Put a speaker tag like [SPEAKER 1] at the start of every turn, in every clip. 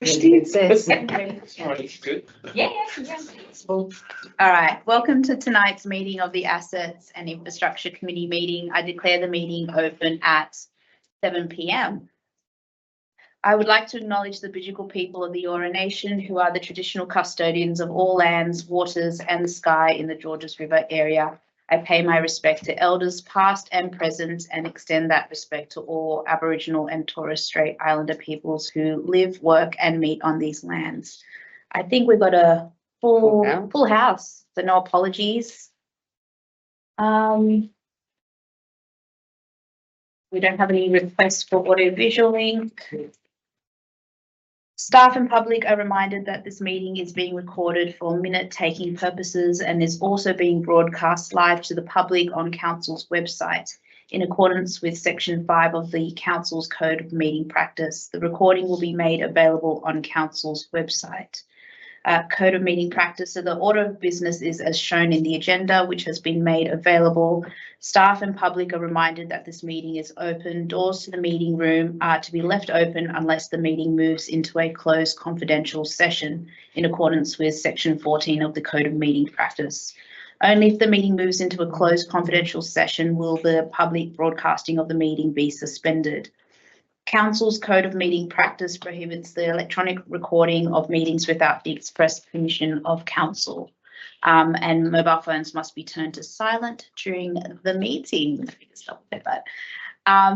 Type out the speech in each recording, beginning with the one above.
[SPEAKER 1] Good.
[SPEAKER 2] Yeah. All right, welcome to tonight's meeting of the Assets and Infrastructure Committee meeting. I declare the meeting open at 7 p.m. I would like to acknowledge the Bidjigal people of the Eora Nation, who are the traditional custodians of all lands, waters and the sky in the Georges River area. I pay my respect to elders past and present and extend that respect to all Aboriginal and Torres Strait Islander peoples who live, work and meet on these lands. I think we've got a full house, so no apologies. We don't have any requests for audio visual link. Staff and public are reminded that this meeting is being recorded for minute-taking purposes and is also being broadcast live to the public on Council's website. In accordance with Section 5 of the Council's Code of Meeting Practice, the recording will be made available on Council's website. Code of Meeting Practice, so the order of business is as shown in the agenda, which has been made available. Staff and public are reminded that this meeting is open. Doors to the meeting room are to be left open unless the meeting moves into a closed confidential session in accordance with Section 14 of the Code of Meeting Practice. Only if the meeting moves into a closed confidential session will the public broadcasting of the meeting be suspended. Council's Code of Meeting Practice prohibits the electronic recording of meetings without the express permission of Council. And mobile phones must be turned to silent during the meeting.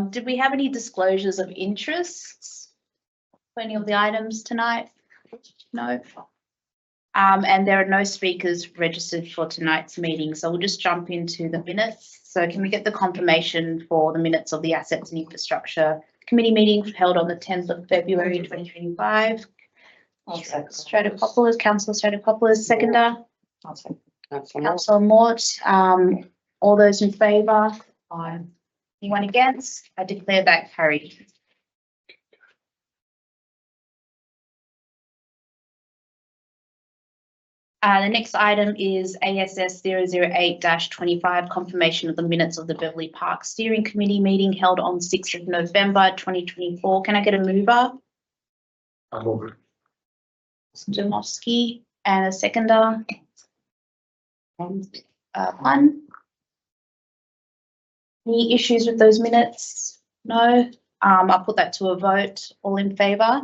[SPEAKER 2] Did we have any disclosures of interests for any of the items tonight? No. And there are no speakers registered for tonight's meeting, so we'll just jump into the minutes. So can we get the confirmation for the minutes of the Assets and Infrastructure Committee meeting held on the 10th of February 2025? Councillor Stratopoulos, seconder. Councillor Mort. All those in favour? Aye. Anyone against? I declare that carried. The next item is ASS 008-25, confirmation of the minutes of the Beverley Park Steering Committee meeting held on 6th of November 2024. Can I get a mover?
[SPEAKER 1] I'm over.
[SPEAKER 2] Demowski and a seconder. One. Any issues with those minutes? No. I'll put that to a vote. All in favour?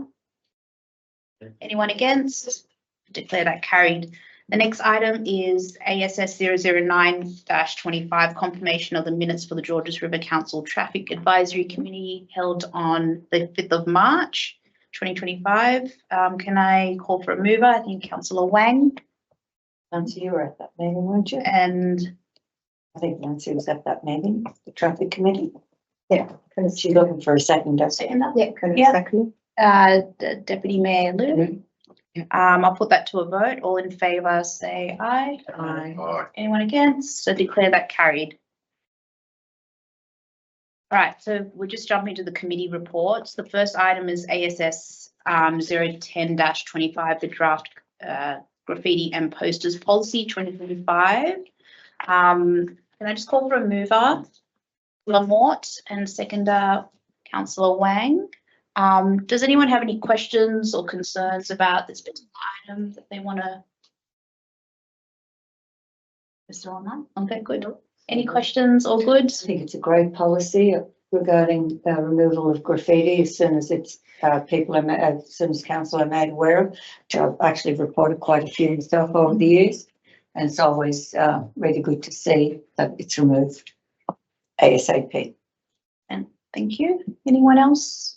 [SPEAKER 2] Anyone against? Declare that carried. The next item is ASS 009-25, confirmation of the minutes for the Georges River Council Traffic Advisory Committee held on the 5th of March 2025. Can I call for a mover? I think Councillor Wang.
[SPEAKER 3] Nancy, you were at that meeting, weren't you?
[SPEAKER 2] And
[SPEAKER 3] I think Nancy was at that meeting, the Traffic Committee. Yeah, she's looking for a second.
[SPEAKER 2] second. Deputy Mayor Lou. I'll put that to a vote. All in favour say aye.
[SPEAKER 3] Aye.
[SPEAKER 2] Anyone against? So declare that carried. All right, so we're just jumping to the committee reports. The first item is ASS 010-25, the draft graffiti and posters policy 2025. Can I just call for a mover? Lamort and seconder Councillor Wang. Does anyone have any questions or concerns about this particular item that they want to? Mr. Online? Okay, good. Any questions? All good?
[SPEAKER 3] I think it's a great policy regarding removal of graffiti as soon as it's as soon as council are made aware of, which I've actually reported quite a few myself over the years, and it's always really good to see that it's removed ASAP.
[SPEAKER 2] And thank you. Anyone else?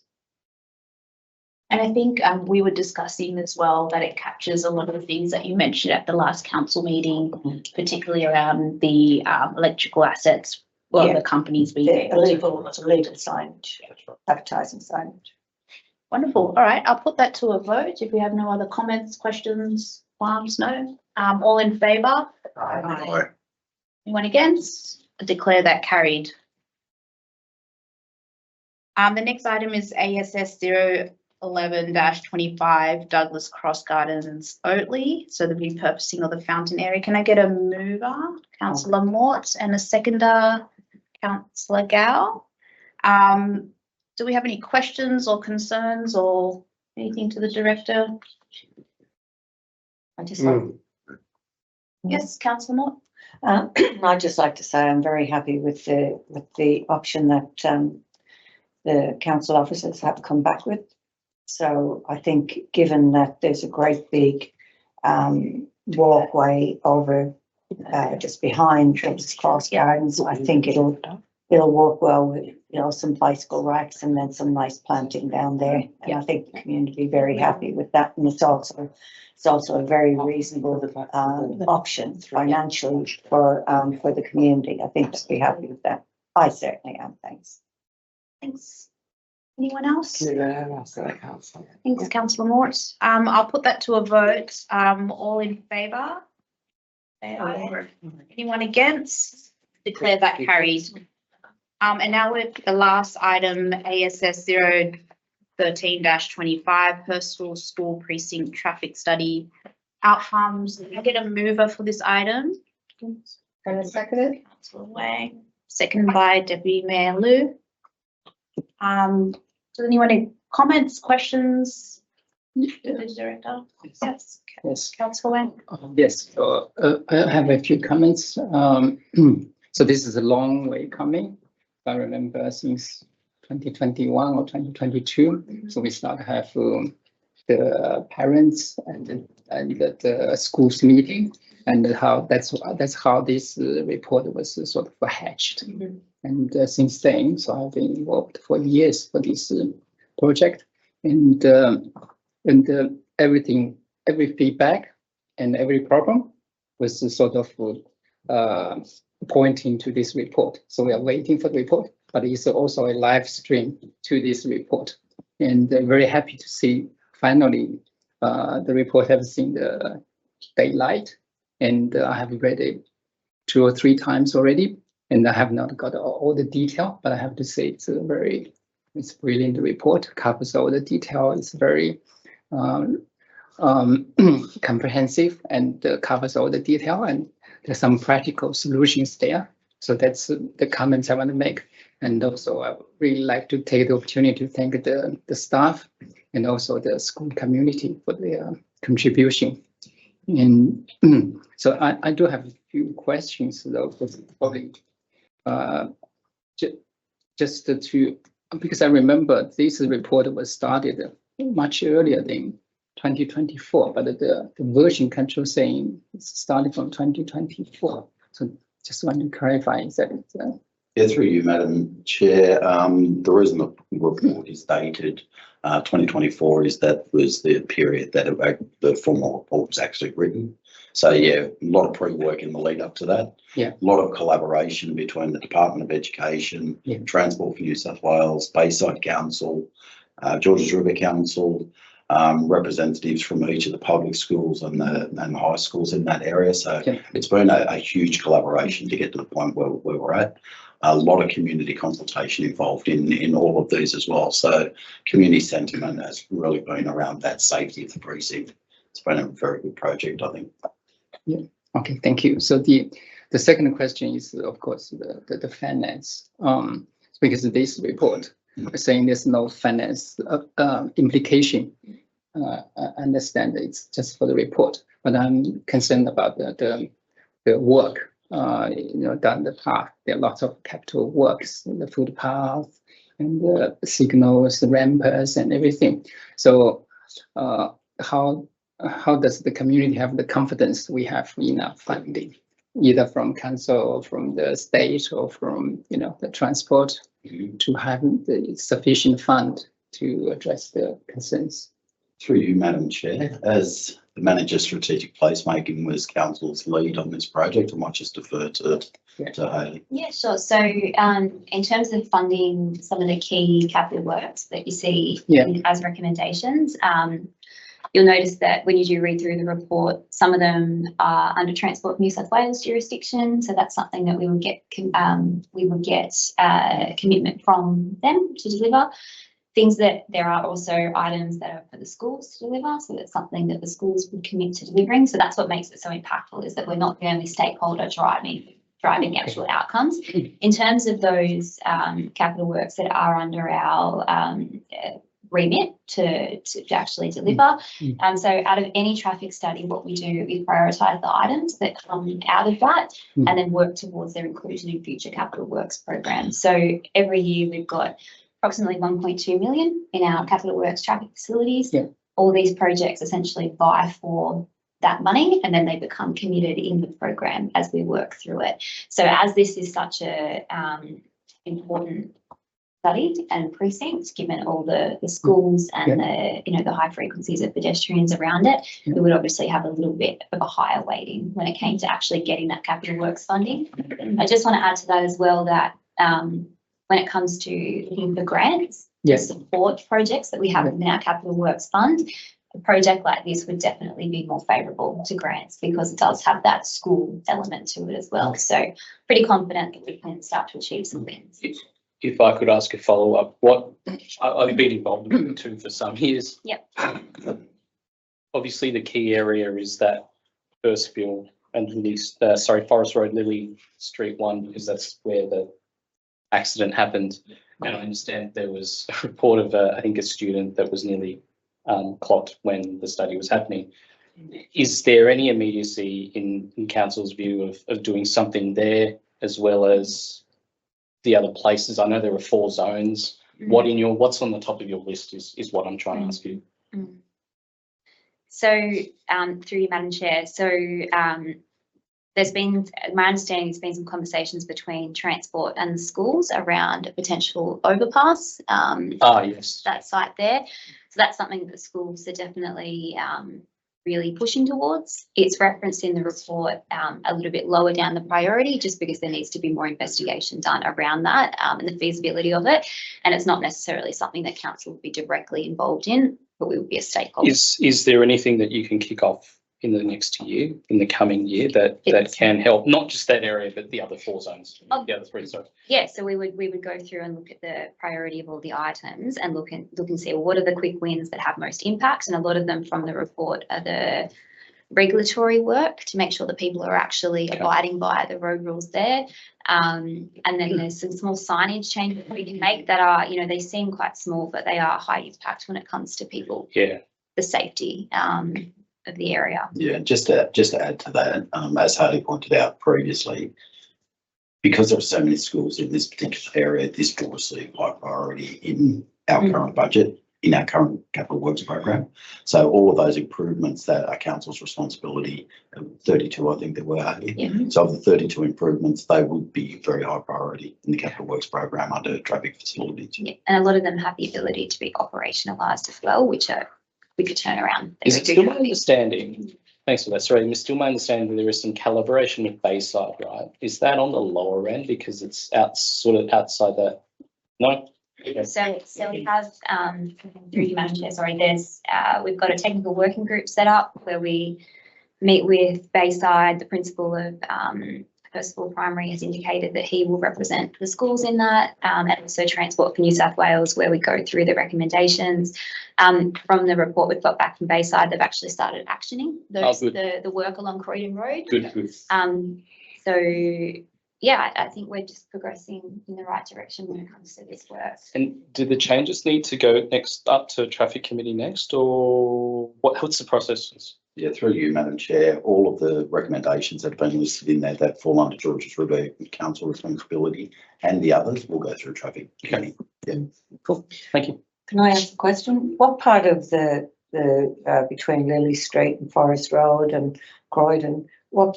[SPEAKER 2] And I think we were discussing as well that it captures a lot of the things that you mentioned at the last council meeting, particularly around the electrical assets, the companies being
[SPEAKER 3] illegal signage, advertising signage.
[SPEAKER 2] Wonderful. All right, I'll put that to a vote. If we have no other comments, questions, qualms, no. All in favour?
[SPEAKER 1] Aye.
[SPEAKER 2] Anyone against? I declare that carried. The next item is ASS 011-25, Douglas Cross Gardens, Oatley. So the repurposing of the fountain area. Can I get a mover? Councillor Mort, and a seconder, Councillor Gow. Do we have any questions or concerns or Anything to the director?
[SPEAKER 3] I just like,
[SPEAKER 2] Yes, councillor Mort?
[SPEAKER 3] I'd just like to say I'm very happy with the option that the council officers have come back with. So I think given that there's a great big walkway over just behind George's Cross Gardens, I think it'll work well with, you know, some bicycle racks and then some nice planting down there. And I think the community will be very happy with that. And it's also a very reasonable option financially for the community. I think they'll be happy with that. I certainly am. Thanks.
[SPEAKER 2] Thanks. Anyone else?
[SPEAKER 1] Thanks.
[SPEAKER 2] Thanks, councillor Mort. I'll put that to a vote. All in favour? Say aye. Anyone against? Declare that carried. And now we're at the last item, ASS 013-25, Hurstville School Precinct Traffic Study Outcomes. Can I get a mover for this item?
[SPEAKER 3] And a second.
[SPEAKER 2] Councillor Wang, seconded by Deputy Mayor Lou. Does anyone have comments, questions? The director? Yes.
[SPEAKER 4] Yes.
[SPEAKER 2] Councillor Wang.
[SPEAKER 4] Yes, I have a few comments. So this is a long way coming. I remember since 2021 or 2022. So we start to have the parents and the schools meeting, and that's how this report was sort of hatched. And since then, so I've been involved for years for this project, and everything, every feedback and every problem was sort of pointing to this report. So we are waiting for the report, but it's also a live stream to this report. And very happy to see finally the report has seen the daylight, and I have read it 2 or 3 times already, and I have not got all the detail, but I have to say it's brilliant report, covers all the detail. It's very comprehensive and covers all the detail, and there's some practical solutions there. So that's the comments I want to make. And also I would really like to take the opportunity to thank the staff and also the school community for their contribution. And so I do have a few questions though, probably just to, because I remember this report was started much earlier than 2024, but the version control saying it's started from 2024. So just want to clarify, is that
[SPEAKER 5] Yeah, through you, Madam Chair. The reason the report is dated 2024 is that was the period that the formal report was actually written. So yeah, a lot of pre-work in the lead up to that.
[SPEAKER 4] Yeah.
[SPEAKER 5] A lot of collaboration between the Department of Education,
[SPEAKER 4] Yeah.
[SPEAKER 5] Transport for New South Wales, Bayside Council, Georges River Council, representatives from each of the public schools and the high schools in that area. So
[SPEAKER 4] Yeah.
[SPEAKER 5] it's been a huge collaboration to get to the point where we're at. A lot of community consultation involved in all of these as well. So community sentiment has really been around that safety of the precinct. It's been a very good project, I think.
[SPEAKER 4] Okay, thank you. So the second question is, of course, the finance, because this report is saying there's no finance implication. I understand it's just for the report, but I'm concerned about the work down the path. There are lots of capital works in the footpath and the signals, the ramps and everything. So how does the community have the confidence we have enough funding, either from council or from the state or from the transport, to have the sufficient fund to address the concerns?
[SPEAKER 5] Through you, Madam Chair, as the manager strategic placemaking was council's lead on this project, I might just defer to Hayley.
[SPEAKER 6] Yeah, sure. So in terms of funding some of the key capital works that you see as recommendations, you'll notice that when you do read through the report, some of them are under Transport New South Wales jurisdiction. So that's something that we would get commitment from them to deliver. Things that there are also items that are for the schools to deliver. So that's something that the schools would commit to delivering. So that's what makes it so impactful, is that we're not the only stakeholder driving the actual outcomes. In terms of those capital works that are under our remit to actually deliver.
[SPEAKER 4] Mm.
[SPEAKER 6] So out of any traffic study, what we do is prioritise the items that come out of that
[SPEAKER 4] Mm.
[SPEAKER 6] and then work towards their inclusion in future capital works programs. So every year we've got approximately 1.2 million in our capital works traffic facilities.
[SPEAKER 4] Yeah.
[SPEAKER 6] All these projects essentially vie for that money and then they become committed in the program as we work through it. So as this is such a important study and precinct, given all the schools and the high frequencies of pedestrians around it, we would obviously have a little bit of a higher weighting when it came to actually getting that capital works funding. I just want to add to that as well that when it comes to looking for grants to support projects that we have within our capital works fund, a project like this would definitely be more favourable to grants because it does have that school element to it as well. So pretty confident that we can start to achieve some wins.
[SPEAKER 1] If I could ask a follow-up, I've been involved in the two for some years.
[SPEAKER 6] Yep.
[SPEAKER 1] Obviously, the key area is that Hurstville and Forest Road, Lily Street one, because that's where the accident happened. And I understand there was a report of, I think, a student that was nearly clocked when the study was happening. Is there any immediacy in council's view of doing something there as well as the other places? I know there are 4 zones. What's on the top of your list is what I'm trying to ask you.
[SPEAKER 6] So through you, Madam Chair, there's been, my understanding, there's been some conversations between Transport and the schools around a potential overpass.
[SPEAKER 1] Yes.
[SPEAKER 6] That site there. So that's something that the schools are definitely really pushing towards. It's referenced in the report a little bit lower down the priority just because there needs to be more investigation done around that and the feasibility of it. And it's not necessarily something that council would be directly involved in, but we would be a stakeholder.
[SPEAKER 1] Is there anything that you can kick off in the next year, in the coming year, that can help, not just that area, but the other 4 zones, the other 3, sorry?
[SPEAKER 6] Yeah, so we would go through and look at the priority of all the items and look and see, well, what are the quick wins that have most impact, and a lot of them from the report are the regulatory work to make sure that people are actually abiding by the road rules there. And then there's some small signage changes that we can make that are, they seem quite small, but they are high impact when it comes to people.
[SPEAKER 1] Yeah.
[SPEAKER 6] The safety of the area.
[SPEAKER 5] Yeah, just to add to that, as Hardy pointed out previously, because there are so many schools in this particular area, this will receive high priority in our current budget, in our current capital works program. So all of those improvements that are council's responsibility, 32 I think there were. So of the 32 improvements, they would be very high priority in the capital works program under traffic facilities.
[SPEAKER 6] Yeah, and a lot of them have the ability to be operationalised as well, which are we could turn around.
[SPEAKER 1] Is it still my understanding? Thanks for that. Sorry, it's still my understanding that there is some collaboration with Bayside, right? Is that on the lower end because it's sort of outside that? No.
[SPEAKER 6] Okay. So we have through you, Madam Chair. Sorry, there's we've got a technical working group set up where we meet with Bayside. The principal of Hurstville Primary has indicated that he will represent the schools in that, and also Transport for New South Wales, where we go through the recommendations. From the report we've got back from Bayside, they've actually started actioning the work along Croydon Road.
[SPEAKER 1] Good.
[SPEAKER 6] So yeah, I think we're just progressing in the right direction when it comes to this work.
[SPEAKER 1] And do the changes need to go up to Traffic Committee next, or what's the process?
[SPEAKER 5] Yeah, through you, Madam Chair, all of the recommendations that have been listed in there that fall under Georges River Council responsibility, and the others will go through Traffic Committee. Yeah.
[SPEAKER 1] Cool. Thank you.
[SPEAKER 3] Can I ask a question? What part of the between Lily Street and Forest Road and Croydon, what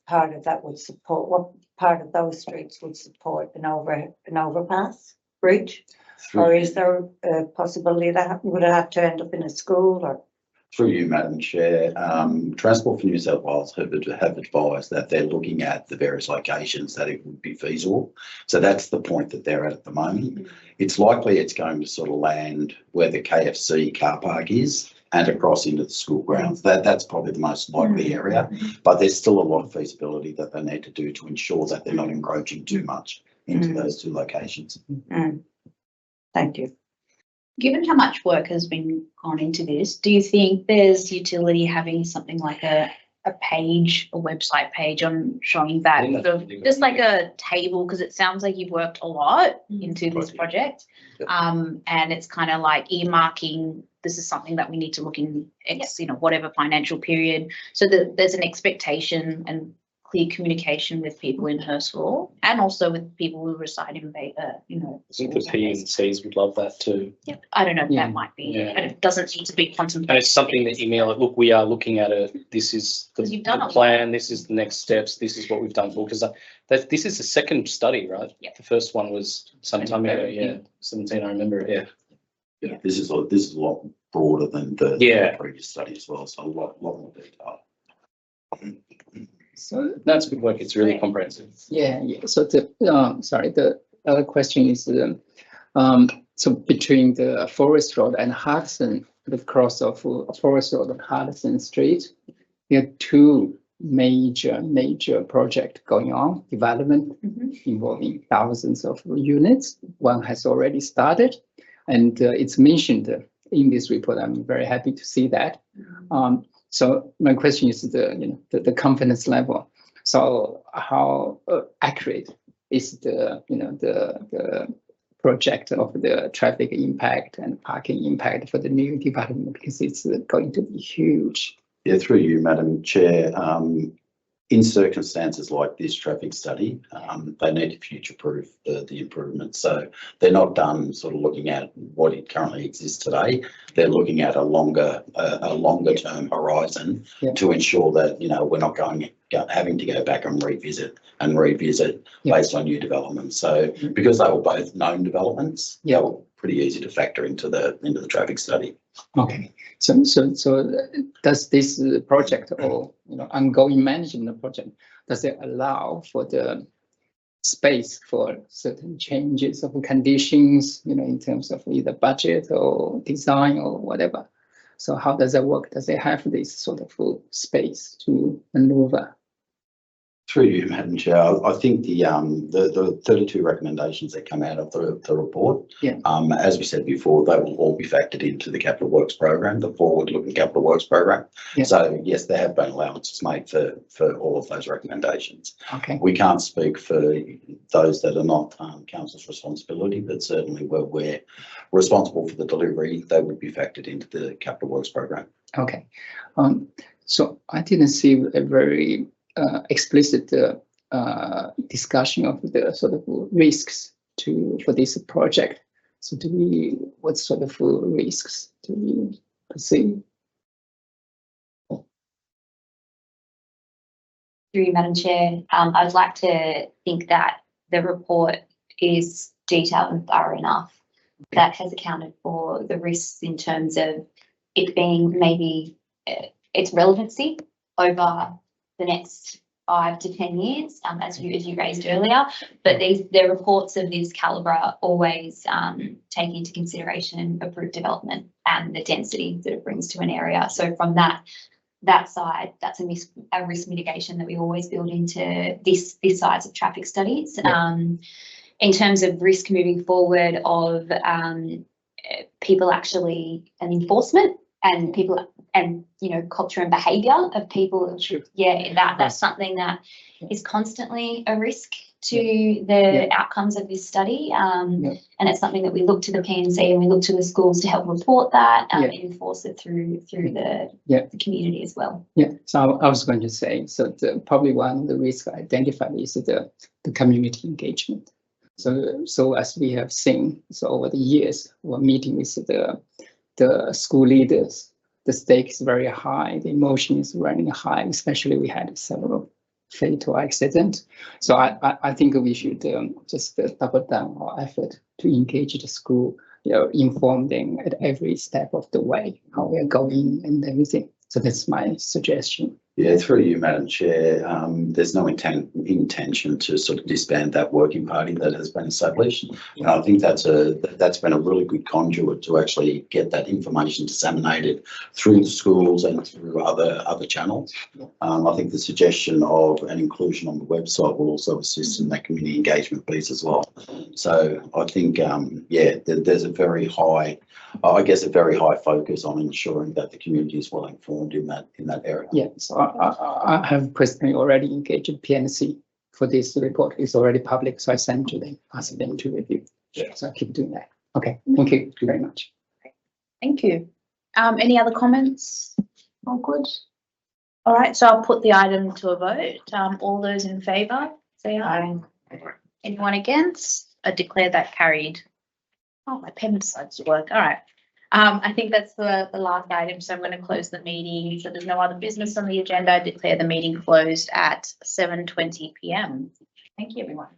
[SPEAKER 3] part of that would support, what part of those streets would support an overpass bridge? Or is there a possibility that would have to end up in a school or?
[SPEAKER 5] Through you, Madam Chair, Transport for New South Wales have advised that they're looking at the various locations that it would be feasible. So that's the point that they're at the moment. It's likely it's going to sort of land where the KFC car park is and across into the school grounds. That's probably the most likely area, but there's still a lot of feasibility that they need to do to ensure that they're not encroaching too much into those 2 locations.
[SPEAKER 3] Thank you.
[SPEAKER 2] Given how much work has been gone into this, do you think there's utility having something like a a page, a website page on showing
[SPEAKER 1] I
[SPEAKER 2] that,
[SPEAKER 1] think that's
[SPEAKER 2] sort of
[SPEAKER 1] really good
[SPEAKER 2] just like
[SPEAKER 1] idea.
[SPEAKER 2] a table, because it sounds like you've worked a lot
[SPEAKER 6] Mm.
[SPEAKER 2] into this project.
[SPEAKER 1] Yep.
[SPEAKER 2] And it's kind of like earmarking, this is something that we need to look in X, whatever financial period, so that there's an expectation and clear communication with people in Hurstville and also with people who reside in
[SPEAKER 1] I think the
[SPEAKER 2] schools and places.
[SPEAKER 1] P&Cs would love that too.
[SPEAKER 2] Yep, I don't know,
[SPEAKER 4] Yeah.
[SPEAKER 2] that might be,
[SPEAKER 1] Yeah.
[SPEAKER 2] and it doesn't need to be contemplated.
[SPEAKER 1] And it's something that email it, look, we are looking at it, this is the
[SPEAKER 2] 'Cause you've done
[SPEAKER 1] the
[SPEAKER 2] a lot.
[SPEAKER 1] plan, this is the next steps, this is what we've done for, because this is the second study, right?
[SPEAKER 2] Yep.
[SPEAKER 1] The first one was some time ago, yeah, 17, I remember it, yeah.
[SPEAKER 5] Yeah, this is a lot broader than the
[SPEAKER 1] Yeah.
[SPEAKER 5] previous study as well, so a lot more detail.
[SPEAKER 4] So
[SPEAKER 1] That's good work, it's really
[SPEAKER 2] Great.
[SPEAKER 1] comprehensive.
[SPEAKER 4] yeah, so the other question is, so between the Forest Road and Hudson, the cross of Forest Road and Hudson Street, there are two major project going on, development
[SPEAKER 2] Mhm.
[SPEAKER 4] involving thousands of units. One has already started, and it's mentioned in this report. I'm very happy to see that. So my question is the confidence level. So how accurate is the project of the traffic impact and parking impact for the new development, because it's going to be huge.
[SPEAKER 5] Yeah, through you, Madam Chair, in circumstances like this traffic study, they need to future-proof the improvements. So they're not done sort of looking at what it currently exists today. They're looking at a longer term horizon
[SPEAKER 4] Yeah.
[SPEAKER 5] to ensure that, we're not having to go back and revisit
[SPEAKER 4] Yeah.
[SPEAKER 5] based on new developments. So because they were both known developments,
[SPEAKER 4] Yeah.
[SPEAKER 5] they were pretty easy to factor into the traffic study.
[SPEAKER 4] Okay, so does this project or ongoing management project, does it allow for the space for certain changes of conditions, in terms of either budget or design or whatever? So how does that work? Does it have this sort of space to maneuver?
[SPEAKER 5] Through you, Madam Chair, I think the 32 recommendations that come out of the report,
[SPEAKER 4] Yeah.
[SPEAKER 5] As we said before, they will all be factored into the capital works program, the forward-looking capital works program.
[SPEAKER 4] Yeah.
[SPEAKER 5] So yes, there have been allowances made for all of those recommendations.
[SPEAKER 4] Okay,
[SPEAKER 5] We can't speak for those that are not council's responsibility, but certainly where we're responsible for the delivery, they would be factored into the capital works program.
[SPEAKER 4] okay. So I didn't see a very explicit discussion of the sort of risks for this project. So what sort of risks do we perceive?
[SPEAKER 6] Through you, Madam Chair, I would like to think that the report is detailed and thorough enough that has accounted for the risks in terms of it being maybe its relevancy over the next 5 to 10 years, as you raised earlier. But the reports of this calibre always take into consideration approved development and the density that it brings to an area. So from that side, that's a risk mitigation that we always build into this size of traffic studies.
[SPEAKER 4] Yeah.
[SPEAKER 6] In terms of risk moving forward of people actually and enforcement and people and culture and behaviour of people.
[SPEAKER 4] Sure.
[SPEAKER 6] Yeah, that's something that is constantly a risk to the
[SPEAKER 4] Yeah.
[SPEAKER 6] outcomes of this study. And it's something that we look to the P&C and we look to the schools to help report that and enforce it through the community as well.
[SPEAKER 4] Yeah, so I was going to say, so probably one of the risks identified is the community engagement. So as we have seen, so over the years, we're meeting with the school leaders, the stake is very high, the emotion is running high, especially we had several fatal accidents. So I think we should just double down our effort to engage the school, inform them at every step of the way, how we're going and everything. So that's my suggestion.
[SPEAKER 5] Yeah, through you, Madam Chair, there's no intention to sort of disband that working party that has been established. And I think that's been a really good conduit to actually get that information disseminated through the schools and through other channels. I think the suggestion of an inclusion on the website will also assist in that community engagement piece as well. So I think, there's a very high I guess, a very high focus on ensuring that the community is well informed in that area.
[SPEAKER 4] Yeah, so I have personally already engaged PNC for this report. It's already public, so I sent to them, asked them to review.
[SPEAKER 5] Yeah.
[SPEAKER 4] So I keep doing that. Okay, thank you very much.
[SPEAKER 2] Thank you. Any other comments? All good? All right, so I'll put the item to a vote. All those in favour, say aye. Anyone against? I declare that carried. Oh, my pen decides to work. All right. I think that's the last item, so I'm going to close the meeting. So there's no other business on the agenda. I declare the meeting closed at 7:20 p.m. Thank you, everyone.